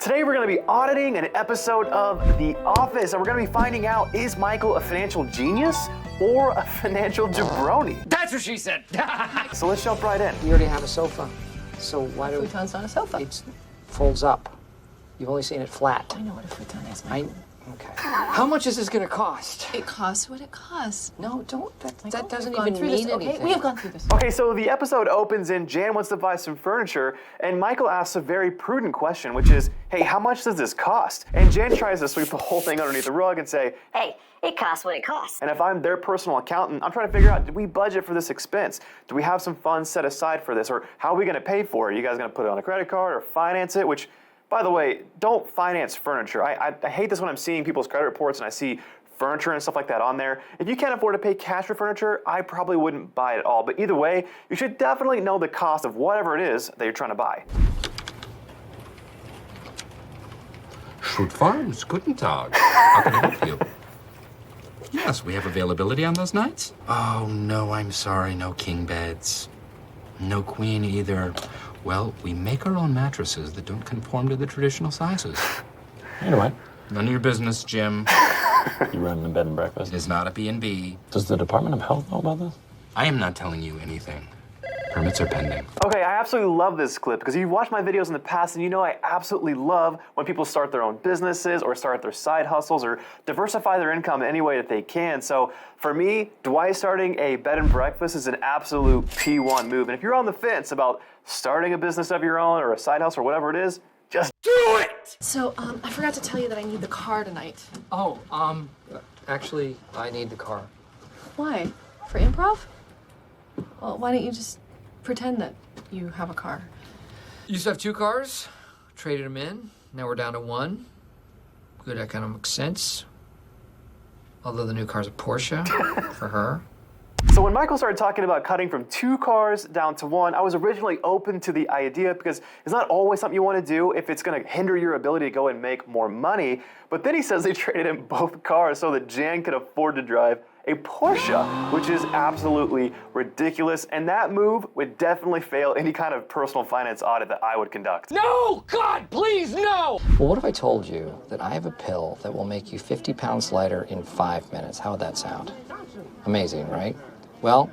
Today we're going to be auditing an episode of The Office, and we're going to be finding out, is Michael a financial genius or a financial jabroni? That's what she said. So let's jump right in. We already have a sofa, so why do we... Futon's not a sofa. It folds up. You've only seen it flat. I know what a futon is, I... Michael. Okay. How much is this gonna cost? It costs what it costs. No, don't. Michael, That doesn't we've gone even through mean this, okay? anything. We have gone through this. Okay, so the episode opens and Jan wants to buy some furniture, and Michael asks a very prudent question, which is, hey, how much does this cost? And Jan tries to sweep the whole thing underneath the rug and say, hey, it costs what it costs. and if I'm their personal accountant, I'm trying to figure out, did we budget for this expense? Do we have some funds set aside for this? Or how are we gonna pay for it? Are you guys gonna put it on a credit card or finance it? Which, by the way, don't finance furniture. I hate this when I'm seeing people's credit reports and I see furniture and stuff like that on there. If you can't afford to pay cash for furniture, I probably wouldn't buy it at all. But either way, you should definitely know the cost of whatever it is that you're trying to buy. Schroot Farms, guten Tag. How can I help you? Yes, we have availability on those nights. Oh, no, I'm sorry. No king beds. No queen either. Well, we make our own mattresses that don't conform to the traditional sizes. Anyway. None of your business, Jim. You run a bed and breakfast. It is not a B&B. Does the Department of Health know about this? I am not telling you anything. Permits are pending. Okay, I absolutely love this clip because you've watched my videos in the past and you know I absolutely love when people start their own businesses or start their side hustles or diversify their income in any way that they can. So for me, Dwight starting a bed and breakfast is an absolute P1 move. And if you're on the fence about starting a business of your own or a side hustle or whatever it is, just do it! So, I forgot to tell you that I need the car tonight. Oh, actually, I need the car. Why? For improv? Well, why don't you just pretend that you have a car? Used to have 2 cars, traded them in. Now we're down to 1. Good economic sense. Although the new car's a Porsche for her. So when Michael started talking about cutting from 2 cars down to 1, I was originally open to the idea because it's not always something you want to do if it's going to hinder your ability to go and make more money. But then he says they traded in both cars so that Jan could afford to drive a Porsche, which is absolutely ridiculous. And that move would definitely fail any kind of personal finance audit that I would conduct. No! God, please, no! Well, what if I told you that I have a pill that will make you 50 pounds lighter in 5 minutes? How would that sound? Amazing, right? Well,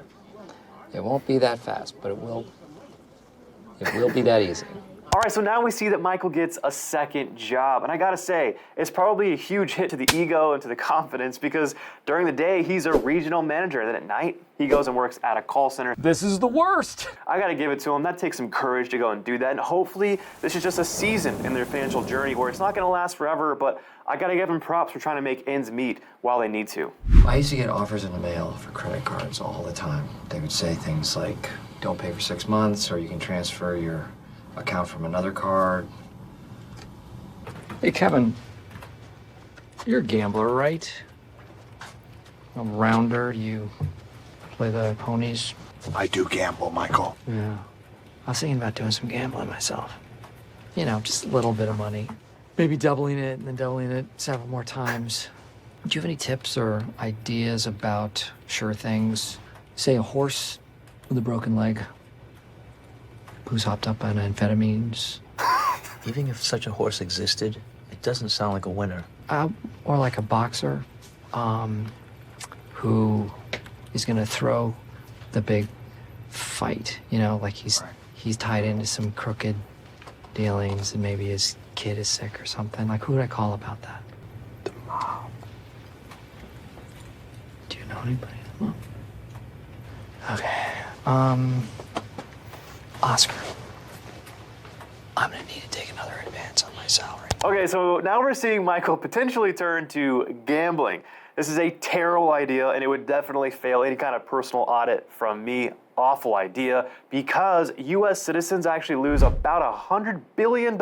it won't be that fast, but it will be that easy. All right, so now we see that Michael gets a second job. And I gotta say, it's probably a huge hit to the ego and to the confidence because during the day, he's a regional manager. And then at night, he goes and works at a call center. This is the worst. I gotta give it to him. That takes some courage to go and do that. And hopefully, this is just a season in their financial journey where it's not gonna last forever, but I gotta give them props for trying to make ends meet while they need to. I used to get offers in the mail for credit cards all the time. They would say things like, don't pay for 6 months, or you can transfer your account from another card. Hey, Kevin, you're a gambler, right? A rounder, you play the ponies. I do gamble, Michael. Yeah. I was thinking about doing some gambling myself. You know, just a little bit of money. Maybe doubling it and then doubling it several more times. Do you have any tips or ideas about sure things? Say a horse with a broken leg who's hopped up on amphetamines. Even if such a horse existed, it doesn't sound like a winner. Or like a boxer who is gonna throw the big fight. You know, like he's tied into some crooked dealings and maybe his kid is sick or something. Like, who would I call about that? The mob. Do you know anybody in the mob? Okay. Oscar. I'm gonna need to take another advance on my salary. Okay, so now we're seeing Michael potentially turn to gambling. This is a terrible idea, and it would definitely fail any kind of personal audit from me. Awful idea, because U.S. citizens actually lose about $100 billion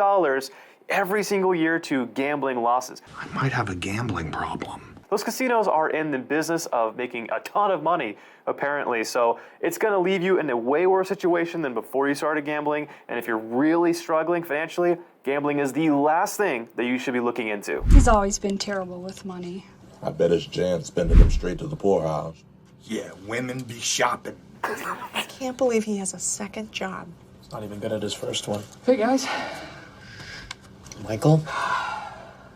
every single year to gambling losses. I might have a gambling problem. Those casinos are in the business of making a ton of money, apparently, so it's gonna leave you in a way worse situation than before you started gambling, and if you're really struggling financially, gambling is the last thing that you should be looking into. He's always been terrible with money. I bet it's Jan spending them straight to the poorhouse. Yeah, women be shopping. I can't believe he has a second job. He's not even good at his first one. Hey, guys. Michael,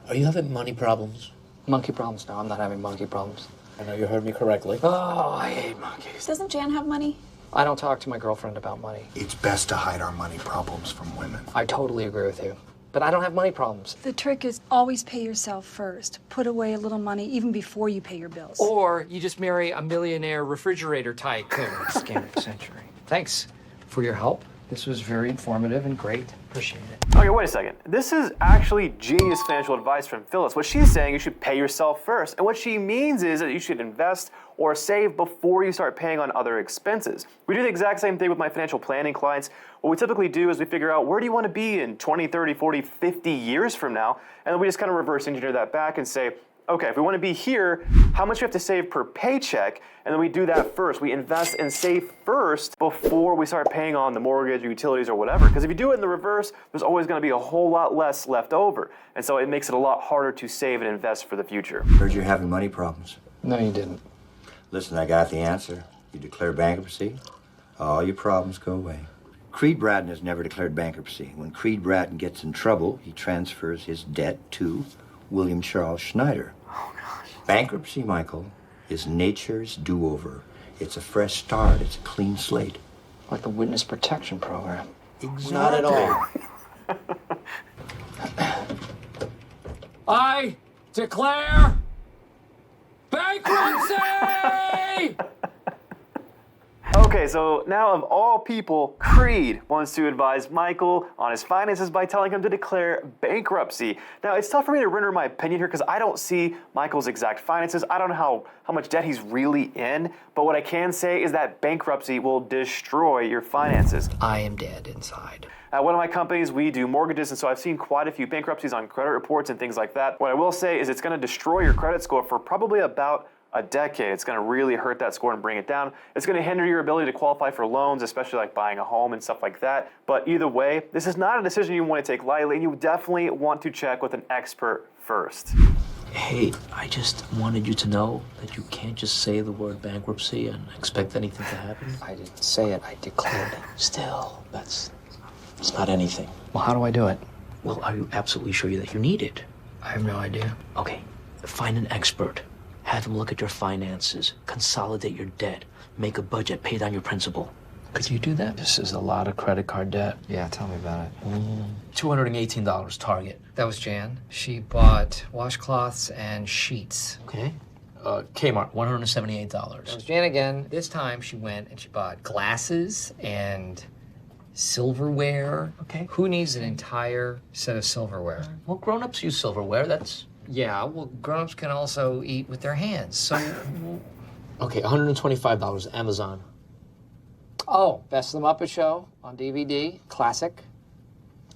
are you having money problems? Monkey problems? No, I'm not having monkey problems. I know you heard me correctly. Oh, I hate monkeys. Doesn't Jan have money? I don't talk to my girlfriend about money. It's best to hide our money problems from women. I totally agree with you. But I don't have money problems. The trick is always pay yourself first. Put away a little money even before you pay your bills. Or you just marry a millionaire refrigerator tycoon. Scam of the century. Thanks for your help. This was very informative and great. Appreciate it. Okay, wait a second. This is actually genius financial advice from Phyllis. What she's saying, you should pay yourself first. And what she means is that you should invest or save before you start paying on other expenses. We do the exact same thing with my financial planning clients. What we typically do is we figure out where do you want to be in 20, 30, 40, 50 years from now, and then we just kind of reverse engineer that back and say, okay, if we want to be here, how much do we have to save per paycheck? And then we do that first. We invest and save first before we start paying on the mortgage or utilities or whatever. Because if you do it in the reverse, there's always going to be a whole lot less left over. And so it makes it a lot harder to save and invest for the future. Heard you're having money problems. No, you didn't. Listen, I got the answer. You declare bankruptcy, all your problems go away. Creed Bratton has never declared bankruptcy. When Creed Bratton gets in trouble, he transfers his debt to William Charles Schneider. Oh, gosh. Bankruptcy, Michael, is nature's do-over. It's a fresh start. It's a clean slate. Like the witness protection program. Exactly. Not at all. I declare bankruptcy! Okay, so now of all people, Creed wants to advise Michael on his finances by telling him to declare bankruptcy. Now, it's tough for me to render my opinion here because I don't see Michael's exact finances. I don't know how much debt he's really in, but what I can say is that bankruptcy will destroy your finances. I am dead inside. At one of my companies, we do mortgages, and so I've seen quite a few bankruptcies on credit reports and things like that. What I will say is it's going to destroy your credit score for probably about a decade. It's going to really hurt that score and bring it down. It's going to hinder your ability to qualify for loans, especially like buying a home and stuff like that. But either way, this is not a decision you want to take lightly, and you definitely want to check with an expert first. Hey, I just wanted you to know that you can't just say the word bankruptcy and expect anything to happen. I didn't say it, I declared it. Still, it's not anything. Well, how do I do it? Well, are you absolutely sure that you need it? I have no idea. Okay, find an expert. Have him look at your finances, consolidate your debt, make a budget, pay down your principal. Could you do that? This is a lot of credit card debt. Yeah, tell me about it. $218 target. That was Jan. She bought washcloths and sheets. Okay. Kmart, $178. That was Jan again. This time she went and she bought glasses and silverware. Okay. Who needs an entire set of silverware? Well, grown-ups use silverware. Yeah, well, grown-ups can also eat with their hands. So, Okay, $125, Amazon. oh, Best of the Muppet Show on DVD, classic.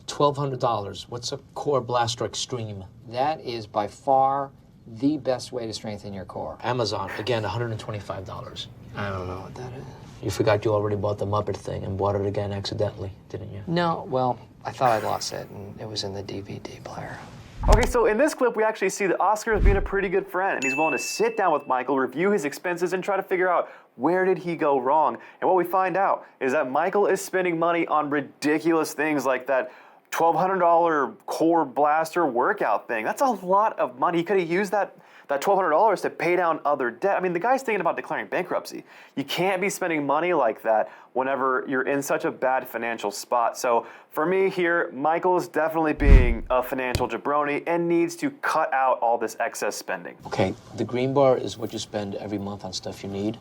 $1,200. What's a Core Blaster Extreme? That is by far the best way to strengthen your core. Amazon, again, $125. I don't know what that is. You forgot you already bought the Muppet thing and bought it again accidentally, didn't you? No, well, I thought I'd lost it, and it was in the DVD player. Okay, so in this clip, we actually see that Oscar is being a pretty good friend, and he's willing to sit down with Michael, review his expenses, and try to figure out where did he go wrong. And what we find out is that Michael is spending money on ridiculous things like that $1,200 Core Blaster workout thing. That's a lot of money. He could have used that $1,200 to pay down other debt. I mean, the guy's thinking about declaring bankruptcy. You can't be spending money like that whenever you're in such a bad financial spot. So for me here, Michael is definitely being a financial jabroni and needs to cut out all this excess spending. Okay, the green bar is what you spend every month on stuff you need,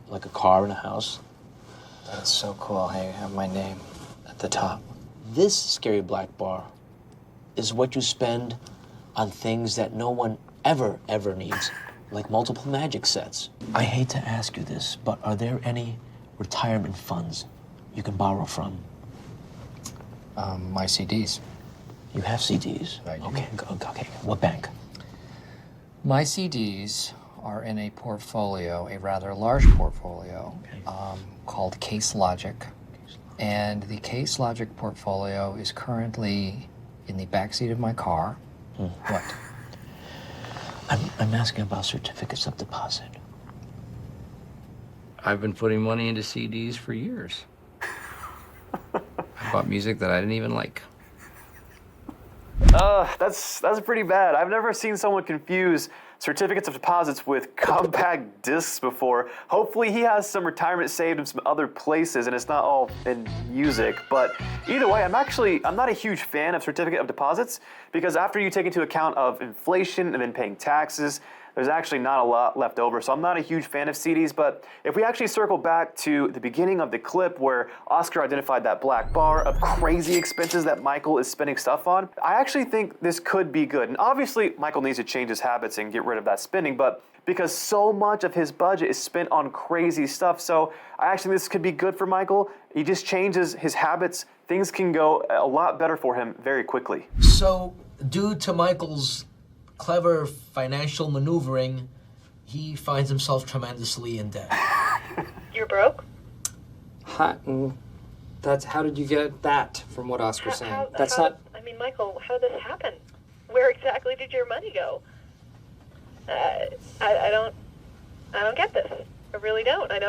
like a car and a house. That's so cool. Hey, you have my name at the top. This scary black bar is what you spend on things that no one ever needs, like multiple magic sets. I hate to ask you this, but are there any retirement funds you can borrow from? My CDs. You have CDs? I do. Okay. What bank? My CDs are in a portfolio, a rather large portfolio, called Case Logic. And the Case Logic portfolio is currently in the backseat of my car. What? I'm asking about certificates of deposit. I've been putting money into CDs for years. I bought music that I didn't even like. That's pretty bad. I've never seen someone confuse certificates of deposits with compact discs before. Hopefully he has some retirement saved in some other places and it's not all in music. But either way, I'm not a huge fan of certificate of deposits because after you take into account of inflation and then paying taxes, there's actually not a lot left over. So I'm not a huge fan of CDs, but if we actually circle back to the beginning of the clip where Oscar identified that black bar of crazy expenses that Michael is spending stuff on, I actually think this could be good. And obviously, Michael needs to change his habits and get rid of that spending, but because so much of his budget is spent on crazy stuff, so I actually think this could be good for Michael. He just changes his habits. Things can go a lot better for him very quickly. So, due to Michael's clever financial maneuvering, he finds himself tremendously in debt. You're broke? How did you get that from what Oscar's saying? I mean, Michael, how did this happen? Where exactly did your money go? I don't get this. I really don't. I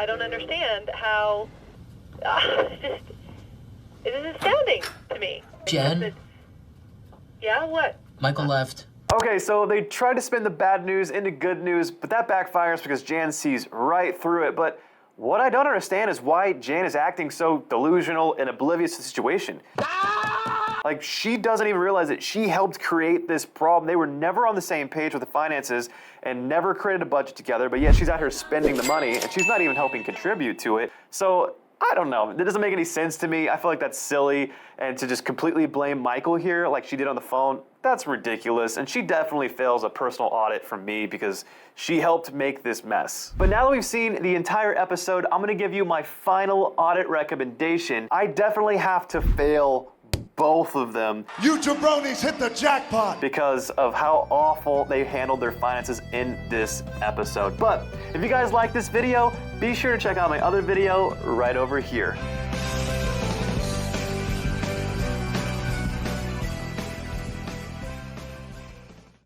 don't understand how. It is astounding to me. Jen? Yeah, what? Michael left. Okay, so they tried to spin the bad news into good news, but that backfires because Jan sees right through it. But what I don't understand is why Jan is acting so delusional and oblivious to the situation. Like, she doesn't even realize that she helped create this problem. They were never on the same page with the finances and never created a budget together, but yet she's out here spending the money and she's not even helping contribute to it. So I don't know. It doesn't make any sense to me. I feel like that's silly. And to just completely blame Michael here like she did on the phone, that's ridiculous. And she definitely fails a personal audit from me because she helped make this mess. But now that we've seen the entire episode, I'm gonna give you my final audit recommendation. I definitely have to fail both of them. You jabronis hit the jackpot! Because of how awful they handled their finances in this episode. But if you guys like this video, be sure to check out my other video right over here.